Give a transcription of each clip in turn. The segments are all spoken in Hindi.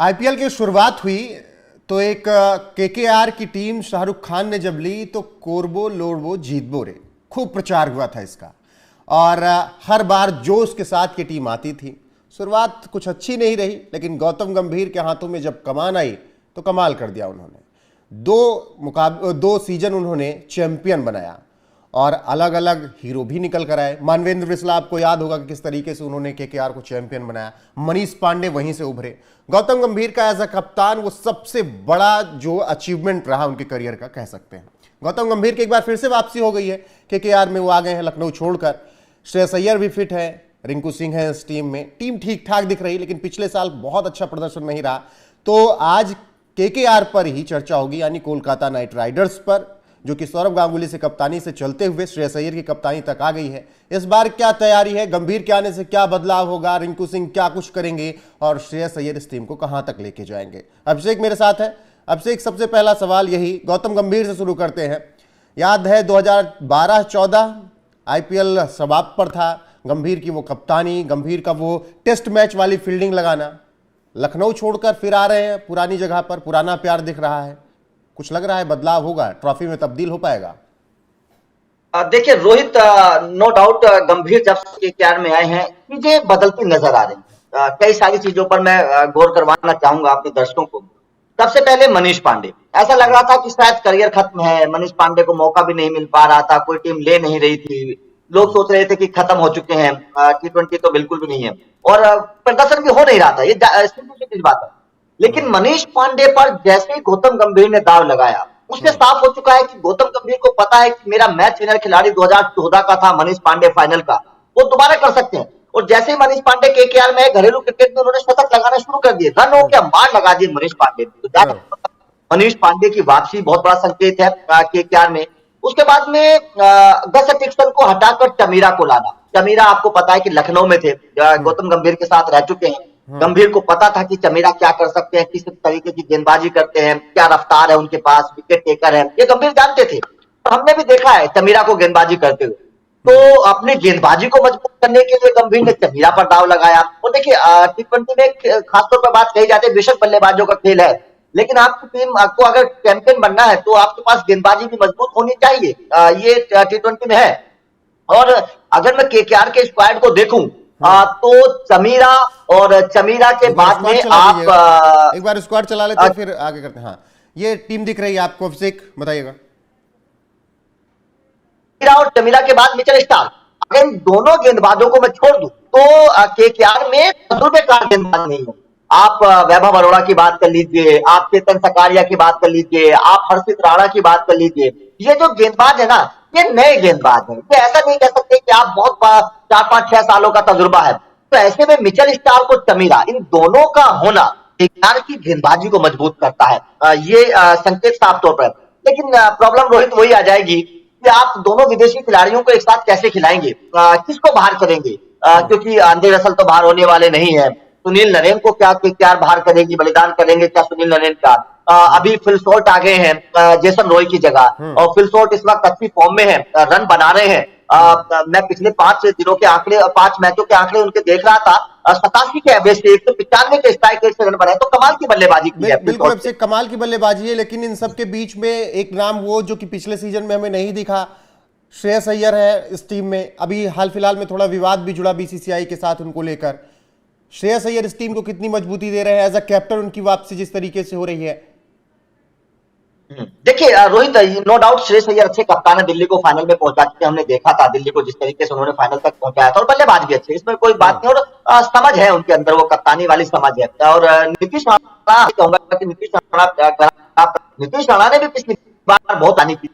आईपीएल की शुरुआत हुई तो एक केकेआर की टीम शाहरुख खान ने जब ली तो कोरबो लोड़बो जीतबो रे खूब प्रचार हुआ था इसका। और हर बार जोश के साथ ये टीम आती थी। शुरुआत कुछ अच्छी नहीं रही, लेकिन गौतम गंभीर के हाथों में जब कमान आई तो कमाल कर दिया उन्होंने। दो सीजन उन्होंने चैंपियन बनाया और अलग अलग हीरो भी निकल कर आए। मानवेंद्र बिस्ला, आपको याद होगा कि किस तरीके से उन्होंने केकेआर को चैंपियन बनाया। मनीष पांडे वहीं से उभरे। गौतम गंभीर का एज अ कप्तान वो सबसे बड़ा जो अचीवमेंट रहा उनके करियर का, कह सकते हैं। गौतम गंभीर की एक बार फिर से वापसी हो गई है केकेआर में। वो आ गए हैं लखनऊ छोड़कर। श्रेयस अय्यर भी फिट है, रिंकू सिंह है इस टीम में। टीम ठीक ठाक दिख रही, लेकिन पिछले साल बहुत अच्छा प्रदर्शन नहीं रहा। तो आज केकेआर पर ही चर्चा होगी, यानी कोलकाता नाइट राइडर्स पर, जो कि सौरव गांगुली से कप्तानी से चलते हुए श्रेयस अय्यर की कप्तानी तक आ गई है। इस बार क्या तैयारी है, गंभीर के आने से क्या बदलाव होगा, रिंकू सिंह क्या कुछ करेंगे और श्रेयस अय्यर इस टीम को कहां तक लेके जाएंगे। अभिषेक मेरे साथ है। अभिषेक, सबसे पहला सवाल यही गौतम गंभीर से शुरू करते हैं। याद है 2012-14 आईपीएल समाप्त पर था, गंभीर की वो कप्तानी, गंभीर का वो टेस्ट मैच वाली फील्डिंग लगाना। लखनऊ छोड़कर फिर आ रहे हैं पुरानी जगह पर, पुराना प्यार दिख रहा है। कुछ लग रहा है बदलाव होगा, ट्रॉफी में तब्दील हो पाएगा? देखिए रोहित, नो डाउट गंभीर जब से केकेआर में आए हैं चीजें बदलती नजर आ रही हैं। कई सारी चीजों पर मैं गौर करवाना चाहूंगा अपने दर्शकों को। सबसे पहले मनीष पांडे, ऐसा लग रहा था कि शायद करियर खत्म है, मनीष पांडे को मौका भी नहीं मिल पा रहा था, कोई टीम ले नहीं रही थी। लोग सोच रहे थे कि खत्म हो चुके हैं, T20 तो बिल्कुल भी नहीं है और प्रदर्शन भी हो नहीं रहा था। ये सिंपल बात है। लेकिन मनीष पांडे पर जैसे ही गौतम गंभीर ने दाव लगाया, उससे साफ हो चुका है कि गौतम गंभीर को पता है कि मेरा मैच विनर खिलाड़ी 2014 का था मनीष पांडे फाइनल का, वो दोबारा कर सकते हैं। और जैसे ही मनीष पांडे केकेआर में घरेलू क्रिकेट में उन्होंने शतक लगाना शुरू कर दिए, रन हो क्या मार लगा दिए मनीष पांडे। तो मनीष पांडे की वापसी बहुत बड़ा संकेत है केकेआर में। उसके बाद में गस डिक्सन को हटाकर चमीरा को लाना। चमीरा आपको पता है कि लखनऊ में थे, गौतम गंभीर के साथ रह चुके हैं। गंभीर को पता था कि चमीरा क्या कर सकते हैं, किस तरीके की गेंदबाजी करते हैं, क्या रफ्तार है उनके पास, विकेट टेकर है, ये गंभीर जानते थे। हमने भी देखा है चमीरा को गेंदबाजी करते हुए। तो अपनी गेंदबाजी को मजबूत करने के लिए गंभीर ने चमीरा पर दाव लगाया। और देखिए T20 में खासतौर पर बात कही जाती है, बेशक बल्लेबाजों का खेल है, लेकिन आपकी टीम को अगर चैंपियन बनना है तो आपके पास गेंदबाजी भी मजबूत होनी चाहिए। ये T20 में है। और अगर मैं केकेआर के स्क्वाड को देखूं तो चमीरा और चमीरा के बाद में आप एक बार स्क्वाड चला लेते हैं फिर आगे करते हैं। हाँ, ये टीम दिख रही है आपको, अभिषेक बताइएगा। और चमीरा के बाद मिचेल स्टार्क, अगर इन दोनों गेंदबाजों को मैं छोड़ दूं तो केकेआर में तजुर्बेकार गेंदबाज नहीं है। आप वैभव अरोड़ा की बात कर लीजिए, आप चेतन सकारिया की बात कर लीजिए, आप हर्षित राणा की बात कर लीजिए। ये जो गेंदबाज है ना, ये नए गेंदबाज हैं। ये ऐसा नहीं कह सकते कि आप बहुत 4-5-6 सालों का तजुर्बा है। तो ऐसे में मिचेल स्टार्क और चमीरा, इन दोनों का होना केकेआर की गेंदबाजी को मजबूत करता है। ये संकेत साफ तौर पर। लेकिन प्रॉब्लम रोहित वही आ जाएगी कि आप दोनों विदेशी खिलाड़ियों को एक साथ कैसे खिलाएंगे, किसको बाहर करेंगे, क्योंकि आंद्रे रसल तो बाहर होने वाले नहीं है। सुनील नरेन को क्या केकेआर बाहर करेगी, बलिदान करेंगे क्या सुनील नरेन का? अभी फिल सॉल्ट आ गए हैं जेसन रॉय की जगह, और फिल सॉल्ट इस वक्त अच्छी फॉर्म में है, रन बना रहे हैं। मैं पिछले 5 दिनों के आंकड़े, 5 मैचों के आंकड़े उनके देख रहा था। 87 के एवरेज से 195 के स्ट्राइक रेट से रन बनाए, तो कमाल की बल्लेबाजी की है। बिल्कुल अभिषेक, कमाल की बल्लेबाजी है। लेकिन इन सब के बीच में एक नाम वो जो कि पिछले सीजन में हमें नहीं दिखा, श्रेयस अय्यर है इस टीम में। अभी हाल फिलहाल में थोड़ा विवाद भी जुड़ा बीसीसीआई के साथ उनको लेकर। श्रेयस अय्यर इस टीम को कितनी मजबूती दे रहे हैं? एज अ कैप्टन उनकी वापसी जिस तरीके से हो रही है। देखिए रोहित, नो डाउट श्रेयस अय्यर अच्छे कप्तान है, दिल्ली को फाइनल में पहुंचा चुके। हमने देखा था दिल्ली को जिस तरीके से उन्होंने फाइनल तक पहुंचाया था, और बल्लेबाज भी अच्छे, इसमें कोई बात नहीं। और समझ है उनके अंदर, वो कप्तानी वाली समझ है। और नीतीश राणा, कहूंगा कि नीतीश राणा ने भी पिछली बार बहुत हानि की।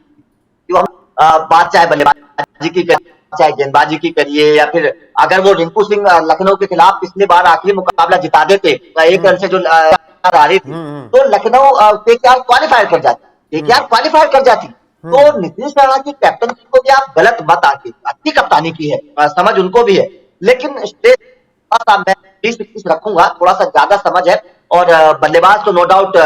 बात चाहे बल्लेबाजी की करिए, चाहे गेंदबाजी की करिए, या फिर अगर वो रिंकू सिंह लखनऊ के खिलाफ पिछली बार आखिरी मुकाबला जिता देते 1 रन से जो आ रही थी, तो लखनऊ केकेआर क्वालिफाई कर जाती। केकेआर क्वालिफाई कर जाती। तो नीतीश राणा की कैप्टनसी को भी आप गलत मत आके, अच्छी कप्तानी की है, समझ उनको भी है। लेकिन मैं 20-21 रखूंगा, थोड़ा सा ज्यादा समझ है। और बल्लेबाज तो नो डाउट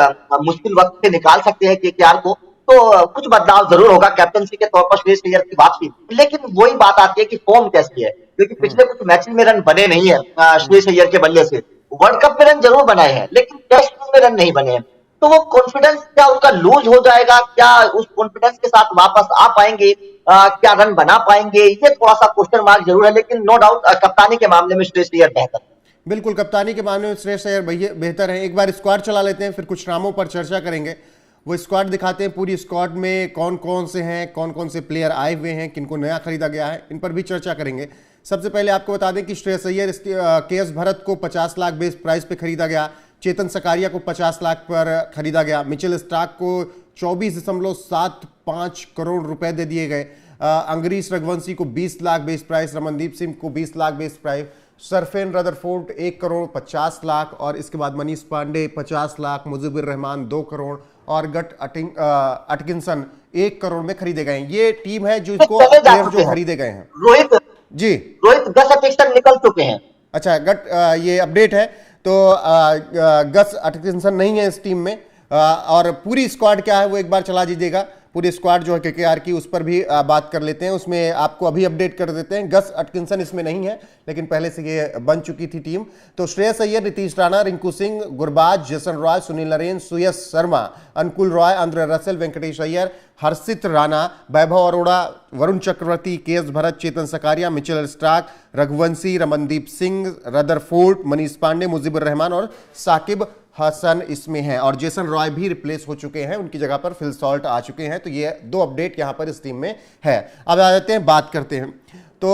मुश्किल वक्त से निकाल सकते हैं केकेआर को। तो कुछ बदलाव जरूर होगा कैप्टनसी के तौर पर श्रेयस अय्यर की वापसी। लेकिन वही बात आती है कि फॉर्म कैसी है, क्योंकि पिछले कुछ मैचेस में रन बने नहीं है श्रेयस अय्यर के बल्ले से। वर्ल्ड कप में रन जरूर बनाए हैं, लेकिन टेस्ट में रन नहीं बने हैं। तो वो कॉन्फिडेंस क्या उनका लूज हो जाएगा, क्या उस कॉन्फिडेंस के साथ वापस आ पाएंगे, क्या रन बना पाएंगे, ये थोड़ा सा क्वेश्चन मार्क जरूर है। लेकिन नो डाउट कप्तानी के मामले में श्रेयस अय्यर बेहतर। बिल्कुल, कप्तानी के मामले में श्रेयस अय्यर बेहतर है। एक बार स्क्वाड चला लेते हैं, फिर कुछ नामों पर चर्चा करेंगे। वो स्क्वाड दिखाते हैं, पूरी स्क्वाड में कौन कौन से हैं, कौन कौन से प्लेयर आए हुए हैं, किनको नया खरीदा गया है, इन पर भी चर्चा करेंगे। सबसे पहले आपको बता दें कि श्रेयस अय्यर के.एस. भरत को 50 लाख बेस प्राइस पे खरीदा गया, चेतन सकारिया को 50 लाख पर खरीदा गया, मिचेल स्टार्क को 24.75 करोड़ रुपए दे दिए गए, अंग्रीश रघुवंशी को 20 लाख बेस प्राइस, रमनदीप सिंह को 20 lakh base price, Sherfane Rutherford 1 crore 50 lakh, और इसके बाद मनीष पांडे 50 लाख, मुजीबुर रहमान 2 करोड़ और गट अटकिंसन 1 करोड़ में खरीदे गए हैं। ये टीम है जिसको प्लेयर जो खरीदे गए हैं। रोहित जी, रोहित गस अटकिंसन निकल चुके हैं। अच्छा, ये अपडेट है, तो गस अटकिंसन नहीं है इस टीम में। और पूरी स्क्वाड क्या है वो एक बार चला दीजिएगा। पूरी स्क्वाड जो है केकेआर की, उस पर भी बात कर लेते हैं। उसमें आपको अभी अपडेट कर देते हैं। गस अटकिंसन इसमें नहीं है, लेकिन पहले से ये बन चुकी थी टीम। तो Shreyas Iyer, Nitish Rana, Rinku Singh, Gurbaz, Jason Roy, Sunil Narine, Suyash Sharma, Anukul Roy, Andre Russell, Venkatesh Iyer, Harshit Rana, Vaibhav Arora, Varun Chakravarthy, K S. Bharat, Chetan Sakariya, Mitchell Starc, Raghuvanshi, Ramandeep Singh, Rutherford, Manish Pandey, Mujeebur Rahman और साकिब हसन इसमें हैं। और जेसन रॉय भी रिप्लेस हो चुके हैं, उनकी जगह पर फिल सॉल्ट आ चुके हैं। तो ये 2 अपडेट यहां पर इस टीम में है। अब आ जाते हैं, बात करते हैं। तो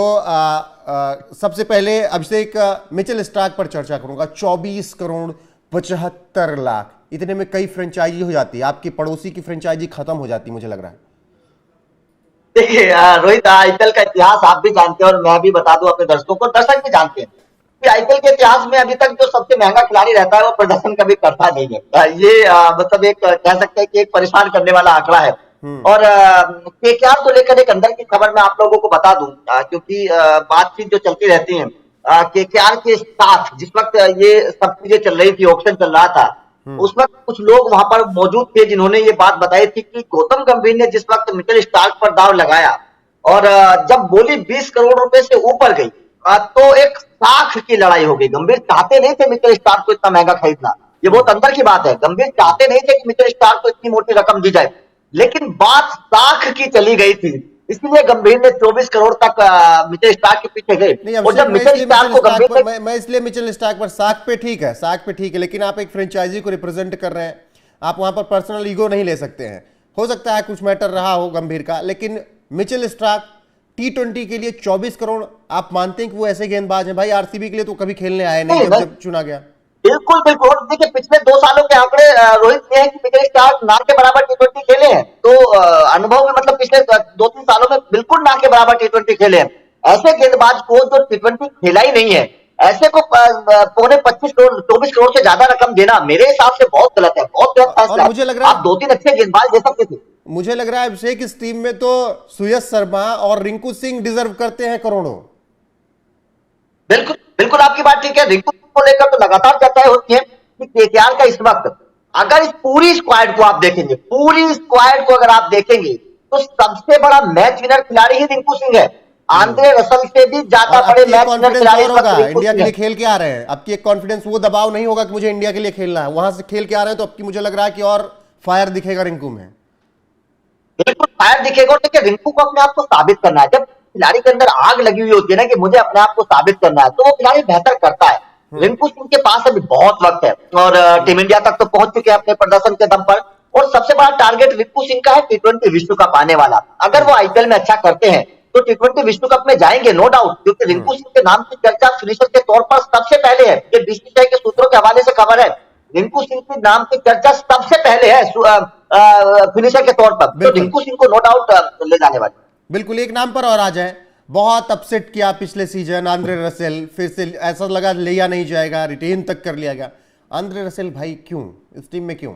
सबसे पहले अभिषेक, मिचेल स्टार्क पर चर्चा करूंगा। 24 करोड़ 75 लाख, इतने में कई फ्रेंचाइजी हो जाती है। आपकी पड़ोसी की फ्रेंचाइजी खत्म हो जाती, मुझे लग रहा है। देखिए रोहित, आईपीएल का इतिहास आप भी जानते हैं और मैं भी बता दूं अपने दर्शकों को, दर्शक भी जानते हैं कि आईपीएल के इतिहास में अभी तक जो सबसे महंगा खिलाड़ी रहता है वो प्रदर्शन कभी करता नहीं है। ये मतलब एक कह सकते हैं कि एक परेशान करने वाला आंकड़ा है। और केकेआर को लेकर एक अंदर की खबर मैं आप लोगों को बता दूं, क्योंकि बातचीत जो चलती रहती है केकेआर के साथ, जिस वक्त ये सब चीजें चल रही थी, ऑक्शन चल रहा था, उस वक्त कुछ लोग वहां पर मौजूद थे जिन्होंने ये बात बताई थी कि गौतम गंभीर ने जिस वक्त मिचेल स्टार्क पर दांव लगाया और जब बोली 20 करोड़ रुपए से ऊपर गई, तो एक साख की लड़ाई हो गई। गंभीर चाहते नहीं थे मिचेल स्टार्क को इतना महंगा खरीदना, ये बहुत अंदर की बात है। गंभीर चाहते नहीं थे कि मिचेल स्टार्क को इतनी मोटी रकम दी जाए, लेकिन बात साख की चली गई थी, इसलिए गंभीर ने 24 करोड़ तक मिचेल स्टार्क के पीछे गए। और जब मिचेल स्टार्क को गंभीर ने, मैं इसलिए मिचेल स्टार्क पर, साख पे ठीक है, साख पे ठीक है, लेकिन आप एक फ्रेंचाइजी को रिप्रेजेंट कर रहे हैं, आप वहां पर पर्सनल ईगो नहीं ले सकते हैं। हो सकता है कुछ मैटर रहा हो गंभीर का, लेकिन मिचेल स्टार्क T20 के लिए 24 करोड़, आप मानते हैं कि वो ऐसे गेंदबाज हैं? भाई आरसीबी के लिए तो कभी खेलने आए नहीं जब चुना गया। बिल्कुल बिल्कुल। देखिए पिछले 2 सालों के आंकड़े रोहित ये है कि मिचेल स्टार्क ना के बराबर T20 खेले हैं, तो अनुभव में मतलब पिछले 2-3 सालों में बिल्कुल ना के बराबर T20 खेले हैं। ऐसे गेंदबाज को जो T20 खेला ही नहीं है, ऐसे को पौने 25 करोड़ 24 करोड़ से ज्यादा रकम देना मेरे हिसाब से बहुत गलत है, बहुत गलत फैसला। मुझे लग रहा है आप 2-3 अच्छे गेंदबाज दे सकते थे। मुझे लग रहा है अभिषेक, इस टीम में तो सुयश शर्मा और रिंकू सिंह डिजर्व करते हैं करोड़ों। बिल्कुल बिल्कुल, आपकी बात ठीक है। रिंकू को लेकर तो लगातार चर्चाएं होती हैं कि केकेआर का इस वक्त अगर इस पूरी स्क्वाड को आप देखेंगे, पूरी स्क्वाड को अगर आप देखेंगे, तो सबसे बड़ा मैच विनर खिलाड़ी ही रिंकू सिंह है। आंद्रे रसल से भी ज्यादा बड़े मैच विनर खिलाड़ी इंडिया के लिए खेल के आ रहे हैं। आपकी एक कॉन्फिडेंस, वो दबाव नहीं होगा कि मुझे इंडिया के लिए खेलना है, वहां से खेल के आ रहे हैं, तो आपकी मुझे लग रहा है कि और फायर दिखेगा रिंकू में। बिल्कुल फायर दिखेगा। और देखिए रिंकू को अपने आप को साबित करना है। जब खिलाड़ी के अंदर आग लगी हुई होती है ना कि मुझे अपने आप को साबित करना है, तो वो खिलाड़ी बेहतर करता है। रिंकू सिंह के पास अभी बहुत वक्त है और टीम इंडिया तक तो पहुंच चुके हैं अपने प्रदर्शन के दम पर। और सबसे बड़ा टारगेट रिंकू सिंह का है T20 विश्व कप आने वाला। अगर वो आईपीएल में अच्छा करते हैं तो T20 विश्व कप में जाएंगे नो डाउट, क्योंकि रिंकू सिंह के नाम की चर्चा फिनिशर के तौर पर सबसे पहले है। ये बीसीसीआई के सूत्रों के हवाले से खबर है, रिंकू सिंह के नाम की चर्चा सबसे पहले है फिनिशर के तौर पर। तो रिंकू सिंह को नो डाउट ले जाने वाले। बिल्कुल, एक नाम पर और आ जाए, बहुत अपसेट किया पिछले सीजन आंद्रे रसेल, फिर से ऐसा लगा लिया नहीं जाएगा, रिटेन तक कर लिया गया। आंद्रे रसेल भाई क्यों इस टीम में, क्यों?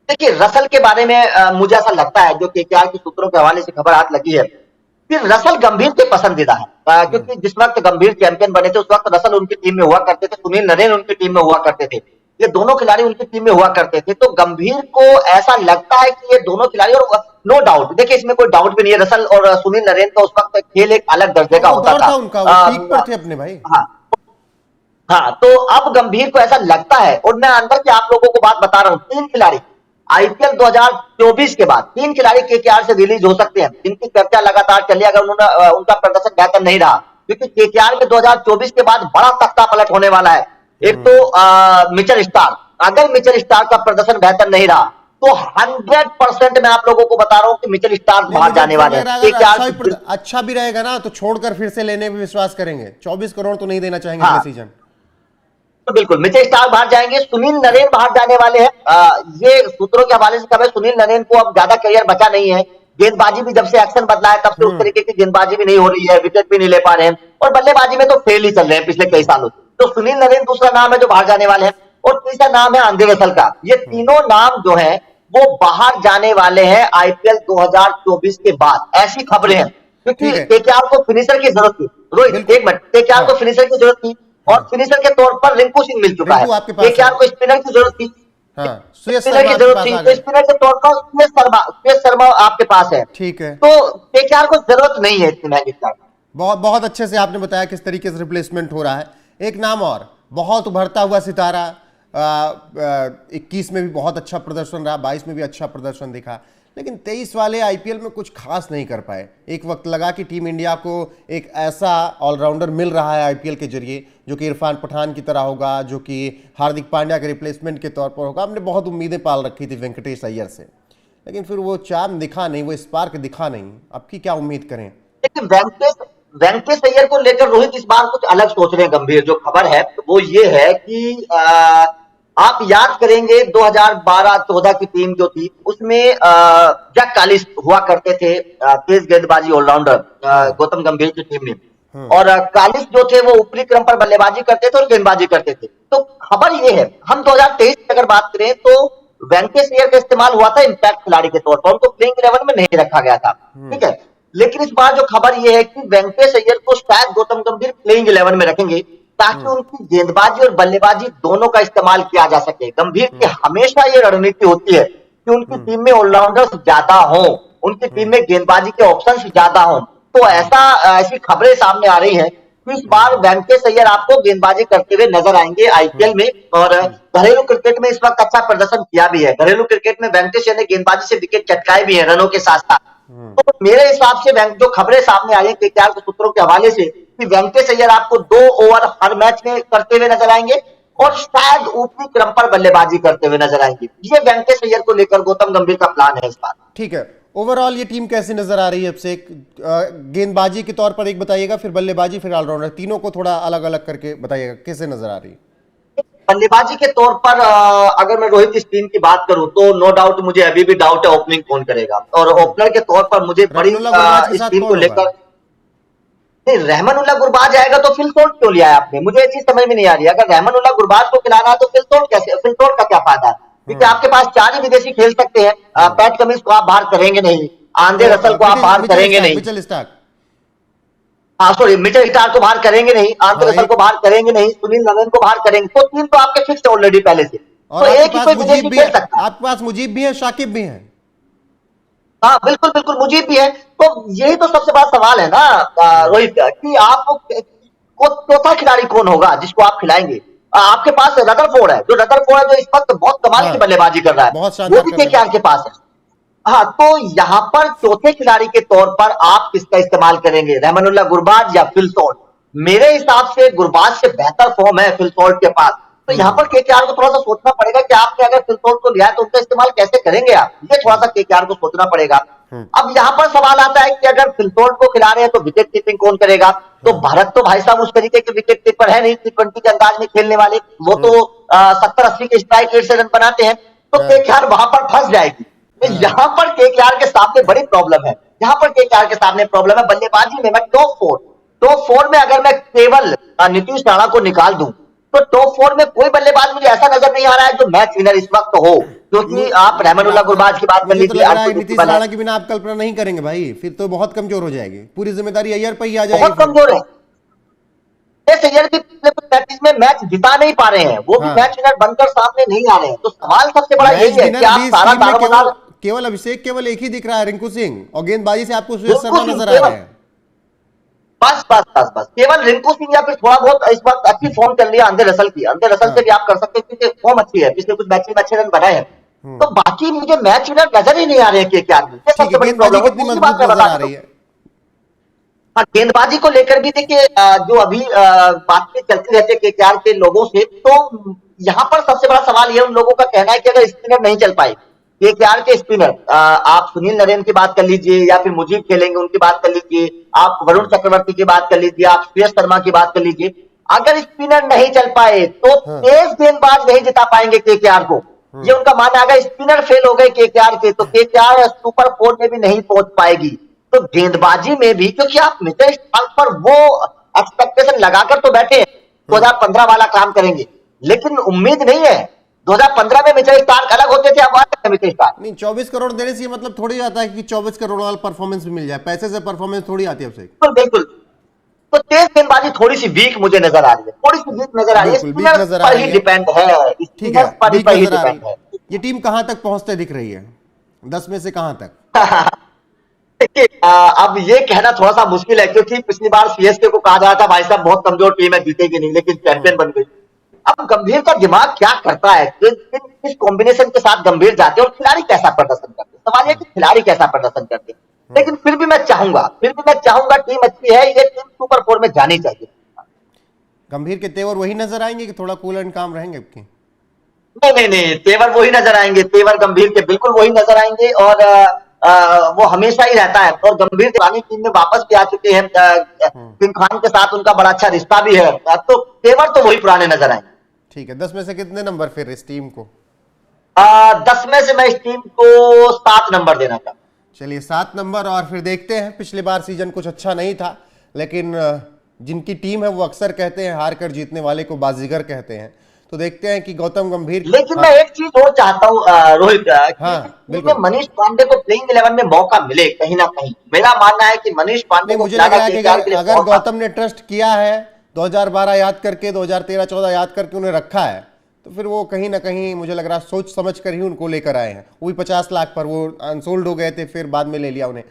देखिए रसल के बारे में मुझे ऐसा लगता है, जो केकेआर के सूत्रों के हवाले से खबर हाथ लगी है, कि रसल गंभीर के पसंदीदा है। क्योंकि जिस वक्त गंभीर चैंपियन बने थे उस वक्त रसल उनकी टीम में हुआ करते थे, सुनील नरेन उनकी टीम में हुआ करते थे, ये दोनों खिलाड़ी उनकी टीम में हुआ करते थे। तो गंभीर को ऐसा लगता है कि ये दोनों खिलाड़ी, और नो डाउट देखिए इसमें कोई डाउट भी नहीं है, रसल और सुनील नरेन का उस वक्त खेल एक अलग दर्जे का होता था। उनका वो पीक पर थे अपने भाई। हाँ हाँ, तो अब गंभीर को ऐसा लगता है, और मैं अंदर के आप लोगों को बात बता रहा हूं, 3 खिलाड़ी आईपीएल 2024 के बाद 3 खिलाड़ी केकेआर से रिलीज हो सकते हैं, जिनकी चर्चा लगातार चली अगर उन्होंने उनका प्रदर्शन बेहतर नहीं रहा, क्योंकि केकेआर में 2024 के बाद बड़ा तख्ता पलट होने वाला है। एक तो मिचेल स्टार्क, अगर मिचेल स्टार्क का प्रदर्शन बेहतर नहीं रहा तो 100% मैं आप लोगों को बता रहा हूं कि मिचेल स्टार्क बाहर जाने वाले हैं। अच्छा भी रहेगा ना तो छोड़कर फिर से लेने में विश्वास करेंगे, 24 करोड़ तो नहीं देना चाहेंगे हाँ, अगले सीजन। तो बिल्कुल मिचेल स्टार्क बाहर जाएंगे, सुनील नरेन बाहर जाने वाले हैं। ये सूत्रों के हवाले से खबर, सुनील नरेन को अब ज्यादा करियर बचा नहीं है, गेंदबाजी भी जब से एक्शन बदला है तब से उस तरीके की गेंदबाजी भी नहीं हो रही है, विकेट भी नहीं ले पा रहे हैं, और बल्लेबाजी में तो फेल ही चल रहे हैं पिछले कई सालों से। तो सुनील नरेन दूसरा नाम है जो बाहर जाने वाले हैं, और तीसरा नाम है आंद्रे रसल का। ये तीनों नाम जो है वो बाहर जाने वाले हैं आईपीएल 2024 के बाद, ऐसी खबरें हैं। क्योंकि केकेआर को फिनिशर की जरूरत थी, रोहित एक मिनट, केकेआर को फिनिशर की जरूरत थी, और फिनिशर के तौर पर रिंकू सिंह मिल चुका है। केकेआर को स्पिनर की जरूरत थी, स्पिनर की जरूरत थी, तो स्पिनर के तौर पर सुरेश शर्मा आपके पास है। ठीक है, तो केकेआर को जरूरत नहीं है इतनी महंगी स्टार। बहुत बहुत अच्छे से आपने बताया किस तरीके से रिप्लेसमेंट हो रहा है। एक नाम और बहुत उभरता हुआ सितारा, 21 में भी बहुत अच्छा प्रदर्शन रहा, 22 में भी अच्छा प्रदर्शन दिखा, लेकिन 23 वाले आईपीएल में कुछ खास नहीं कर पाए। एक वक्त लगा कि टीम इंडिया को एक ऐसा ऑलराउंडर मिल रहा है आईपीएल के जरिए जो कि इरफान पठान की तरह होगा, जो कि हार्दिक पांड्या के रिप्लेसमेंट के तौर पर होगा। हमने बहुत उम्मीदें पाल रखी थी वेंकटेश अय्यर से, लेकिन फिर वो चार्म दिखा नहीं, वो स्पार्क दिखा नहीं। अब की क्या उम्मीद करें? लेकिन वेंकटेश अय्यर को लेकर रोहित इस बार कुछ अलग सोच रहे हैं। गंभीर जो खबर है वो ये है कि आप याद करेंगे 2012-14 की टीम जो थी उसमें जैक कालिस हुआ करते थे, तेज गेंदबाजी ऑलराउंडर गौतम गंभीर की टीम में, और कालिस जो थे वो ऊपरी क्रम पर बल्लेबाजी करते थे और गेंदबाजी करते थे। तो खबर ये है, हम 2023 की अगर बात करें तो वेंकटेश अय्यर का इस्तेमाल हुआ था इंपैक्ट खिलाड़ी के तौर पर, उनको प्लेइंग 11 में नहीं रखा गया था, ठीक है। लेकिन इस बार जो खबर यह है कि वेंकटेश अय्यर को शायद गौतम गंभीर प्लेइंग 11 में रखेंगे ताकि उनकी गेंदबाजी और बल्लेबाजी दोनों का इस्तेमाल किया जा सके। गंभीर की हमेशा ये रणनीति होती है कि उनकी टीम में ऑलराउंडर्स ज्यादा हों, उनकी टीम में गेंदबाजी के ऑप्शंस ज्यादा हों। तो ऐसी खबरें सामने आ रही हैं कि इस बार वेंकटेश अय्यर आपको गेंदबाजी करते हुए नजर आएंगे आईपीएल में, और घरेलू क्रिकेट में इस वक्त अच्छा प्रदर्शन किया भी है। घरेलू क्रिकेट में वेंकटेश अय्यर ने गेंदबाजी से विकेट चटकाए भी है रनों के साथ साथ। तो मेरे हिसाब से जो खबरें सामने आई है केकेआर के सूत्रों के हवाले से कि वेंकटेश अय्यर आपको 2 ओवर हर मैच में करते हुए नजर आएंगे और शायद ऊपरी क्रम पर बल्लेबाजी करते हुए नजर आएंगे। ये वेंकटेश अय्यर को लेकर गौतम गंभीर का प्लान है इस बार। ठीक है, ओवरऑल ये टीम कैसी नजर आ रही है आपसे? गेंदबाजी के तौर पर एक बताइएगा, फिर बल्लेबाजी, फिर ऑलराउंडर, तीनों को थोड़ा अलग अलग करके बताइएगा कैसे नजर आ रही है। बल्लेबाजी के तौर पर अगर मैं रोहित इस टीम की बात करूं तो नो डाउट मुझे अभी भी डाउट है ओपनिंग कौन करेगा, और ओपनर के तौर पर मुझे बड़ी इस टीम को लेकर नहीं, रहमानुल्लाह गुरबाज आएगा तो फिल सोल्ट क्यों लिया है आपने? मुझे ये चीज समझ में नहीं आ रही। अगर रहमानुल्लाह गुरबाज को खिलाना है तो फिल सोल्ट का क्या फायदा है? क्योंकि आपके पास 4 ही विदेशी खेल सकते हैं। पैट कमिंस को आप बाहर करेंगे नहीं, आंद्रे रसल को आप बाहर करेंगे नहीं, मिचेल स्टार्क मिचेल स्टार्क को बाहर करेंगे नहीं, आंद्रे रसल को बाहर करेंगे नहीं, सुनील नरेन को बाहर करेंगे, तो टीम तो आपके फिक्स है ऑलरेडी पहले से। और तो एक ही कोई विदेशी खेल सकता है। आपके पास मुजीब भी है, शाकिब भी है। हाँ बिल्कुल बिल्कुल, मुजीब भी है। तो यही तो सबसे बड़ा सवाल है ना रोहित, कि आपको चौथा खिलाड़ी कौन होगा जिसको आप खिलाएंगे? आपके पास रदरफोर्ड है, जो इस वक्त बहुत कमाल की बल्लेबाजी कर रहा है, वो भी केकेआर के पास है। हाँ, तो यहाँ पर चौथे खिलाड़ी के तौर पर आप किसका इस्तेमाल करेंगे, रहमानुल्लाह गुरबाज या फिल सॉल्ट? मेरे हिसाब से गुरबाज से बेहतर फॉर्म है फिल सॉल्ट के पास। तो यहाँ पर केकेआर को थोड़ा सा सोचना पड़ेगा कि आपने अगर फिल सॉल्ट को लिया है तो उनका इस्तेमाल कैसे करेंगे आप, ये थोड़ा सा केकेआर को सोचना पड़ेगा। अब यहाँ पर सवाल आता है कि अगर फिल सॉल्ट को खिला रहे हैं तो विकेट कीपिंग कौन करेगा? तो भारत तो भाई साहब उस तरीके के विकेट कीपर है नहीं, T20 के अंदाज में खेलने वाले, वो तो 70-80 के स्ट्राइक रेट से रन बनाते हैं। तो केकेआर वहां पर फंस जाएगी। तो यहाँ पर केकेआर के सामने बड़ी प्रॉब्लम है, यहाँ पर केकेआर के सामने प्रॉब्लम है बल्लेबाजी में। मैं टॉप 4 में अगर मैं केवल नीतीश राणा को निकाल दूं तो टॉप 4 में कोई बल्लेबाज मुझे ऐसा नजर नहीं आ रहा है जो मैच विनर इस वक्त हो। क्योंकि आप रहमानुल्लाह गुरबाज की बात कर लीजिए, नीतीश राणा के बिना आप कल्पना नहीं करेंगे भाई, फिर तो बहुत कमजोर हो जाएगी, पूरी जिम्मेदारी अय्यर पर ही आ जाएगी। बहुत कमजोर है अय्यर भी, मैच में मैच जिता नहीं पा रहे हैं, वो भी मैच विनर बनकर सामने नहीं आ रहे हैं। तो सवाल सबसे बड़ा यही है कि आप सारा दारोमदार केवल अभिषेक केवल एक ही दिख रहा है, रिंकू सिंह, और गेंदबाजी से आपको सुरेश शर्मा नजर आ रहे हैं। बस बस बस बस केवल रिंकू सिंह या फिर थोड़ा बहुत इस वक्त अच्छी फॉर्म चल रही है अंधे रसल की, अंधे रसल हाँ। से भी आप कर सकते हैं क्योंकि फॉर्म अच्छी है, पिछले कुछ मैच में अच्छे रन बनाए हैं। तो बाकी मुझे मैच विनर नजर ही नहीं आ रहे हैं केकेआर में, ये ठीक है, सबसे बड़ी गेंदबाजी प्रॉब्लम है। कितनी दूसरी बात मजबूत मैं नजर बता आ दूं, रही है? हाँ गेंदबाजी को लेकर भी देखिए जो अभी बातचीत चलती रहती है केकेआर के लोगों से, तो यहाँ पर सबसे बड़ा सवाल ये उन लोगों का कहना है कि अगर स्पिनर नहीं चल पाए, केकेआर के स्पिनर आप सुनील नरेन की बात कर लीजिए या फिर मुजीब खेलेंगे उनकी बात कर लीजिए, आप वरुण चक्रवर्ती की बात कर लीजिए, आप श्रेयस शर्मा की बात कर लीजिए, अगर स्पिनर नहीं चल पाए तो हाँ। तेज गेंदबाज नहीं जिता पाएंगे केकेआर को। ये उनका मानना है, अगर स्पिनर फेल हो गए केकेआर के तो केकेआर सुपर 4 में भी नहीं पहुंच पाएगी। तो गेंदबाजी में भी क्योंकि आप मिचेल स्टार्क पर वो एक्सपेक्टेशन लगाकर तो बैठे हैं 2015 वाला काम करेंगे, लेकिन उम्मीद नहीं है। 2015 में मिचेल स्टार्क अलग होते थे, अब अलग है मिचेल स्टार्क। नहीं, 24 करोड़ देने से ये मतलब थोड़ी आता है कि 24 करोड़ वाला परफॉर्मेंस भी मिल जाए, पैसे से परफॉर्मेंस थोड़ी आती है आपसे। बिल्कुल बिल्कुल। तो तेज गेंदबाजी थोड़ी सी वीक मुझे नजर आ रही है, थोड़ी सी वीक नजर आ रही है, बिल्कुल वीक स्पिनर नजर आ पर रही ही है। डिपेंड है, ठीक है, स्पिनर पर वीक ही नजर आ रही डिपेंड है। है। ये टीम कहां तक पहुंचते दिख रही है, 10 में से कहां तक? देखिए अब ये कहना थोड़ा सा मुश्किल है क्योंकि पिछली बार सीएसके को कहा जा रहा था भाई साहब बहुत कमजोर टीम है, जीतेगी नहीं, लेकिन चैंपियन बन गई। अब गंभीर का दिमाग क्या करता है, किस कॉम्बिनेशन के साथ गंभीर जाते हैं और खिलाड़ी कैसा प्रदर्शन करते हैं, सवाल ये कि खिलाड़ी कैसा प्रदर्शन करते हैं। लेकिन फिर भी मैं चाहूंगा टीम अच्छी है, ये टीम सुपर 4 में जानी चाहिए। गंभीर के तेवर वही नजर आएंगे कि थोड़ा कूल एंड काम रहेंगे आपके? नहीं नहीं नहीं, तेवर वही नजर आएंगे, तेवर गंभीर के बिल्कुल वही नजर आएंगे और वो हमेशा ही रहता है। और गंभीर पुरानी टीम में वापस भी आ चुके हैं, किंग खान के साथ उनका बड़ा अच्छा रिश्ता भी है, तो तेवर तो वही पुराने नजर आएंगे। ठीक है, 10 में से कितने नंबर फिर इस टीम को? 10 में से मैं इस टीम को 7 नंबर देना चाहता हूं। चलिए 7 नंबर। और फिर देखते हैं, पिछले बार सीजन कुछ अच्छा नहीं था, लेकिन जिनकी टीम है वो अक्सर कहते हैं हार कर जीतने वाले को बाजीगर कहते हैं। तो देखते हैं कि गौतम गंभीर। लेकिन मैं एक चीज और चाहता हूं रोहित, हाँ, कि बिल्कुल। मनीष पांडे को प्लेइंग 11 में मौका मिले कहीं ना कहीं। मेरा मानना है कि मनीष पांडे नहीं, को मुझे लग रहा है कि केकेआर के लिए अगर मौका- गौतम ने ट्रस्ट किया है, 2012 याद करके, 2013-14 याद करके उन्हें रखा है, तो फिर वो कहीं ना कहीं मुझे लग रहा है सोच समझ कर ही उनको लेकर आए हैं। वो भी 50 लाख पर, वो अनसोल्ड हो गए थे, फिर बाद में ले लिया उन्हें।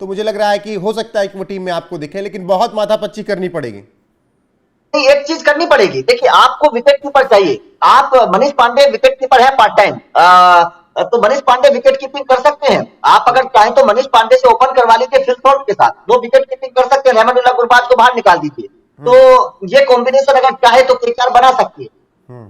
तो मुझे लग रहा है कि हो सकता है कि वो टीम में आपको दिखे, लेकिन बहुत माथापच्ची करनी पड़ेगी। नहीं, एक चीज करनी पड़ेगी। देखिए आपको विकेट कीपर चाहिए, आप मनीष पांडे विकेट कीपर है पार्ट टाइम, तो मनीष पांडे विकेट कीपिंग कर सकते हैं। आप अगर चाहें तो मनीष पांडे से ओपन करवा लीजिए फिल थॉर्प के साथ, वो विकेट कीपिंग कर सकते हैं। रहमतुल्लाह गुरबाज को बाहर निकाल दीजिए, तो ये कॉम्बिनेशन अगर चाहे तो केकेआर बना सकती है।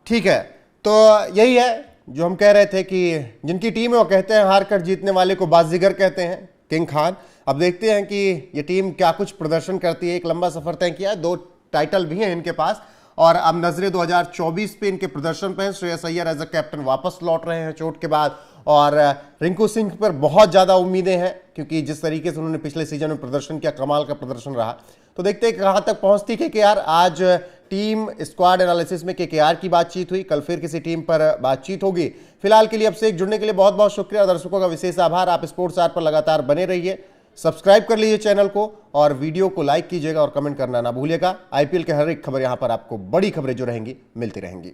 ठीक है, तो यही है जो हम कह रहे थे कि जिनकी टीम है वो कहते हैं हार कर जीतने वाले को बाजीगर कहते हैं, किंग खान। अब देखते हैं कि ये टीम क्या कुछ प्रदर्शन करती है। एक लंबा सफर तय किया है, 2 टाइटल भी हैं इनके पास, और अब नजरें 2024 पे इनके प्रदर्शन पे हैं। Shreyas Iyer as a captain वापस लौट रहे हैं चोट के बाद, और रिंकू सिंह पर बहुत ज़्यादा उम्मीदें हैं क्योंकि जिस तरीके से उन्होंने पिछले सीजन में प्रदर्शन किया, कमाल का प्रदर्शन रहा। तो देखते हैं कहाँ तक पहुँचती केकेआर। आज टीम स्क्वाड एनालिसिस में केकेआर की बातचीत हुई, कल फिर किसी टीम पर बातचीत होगी। फिलहाल के लिए अब से जुड़ने के लिए बहुत बहुत शुक्रिया, दर्शकों का विशेष आभार। आप स्पोर्ट्स आर पर लगातार बने रहिए, सब्सक्राइब कर लीजिए चैनल को और वीडियो को लाइक कीजिएगा और कमेंट करना ना भूलिएगा। आईपीएल के हर एक खबर यहाँ पर आपको, बड़ी खबरें जो रहेंगी मिलती रहेंगी।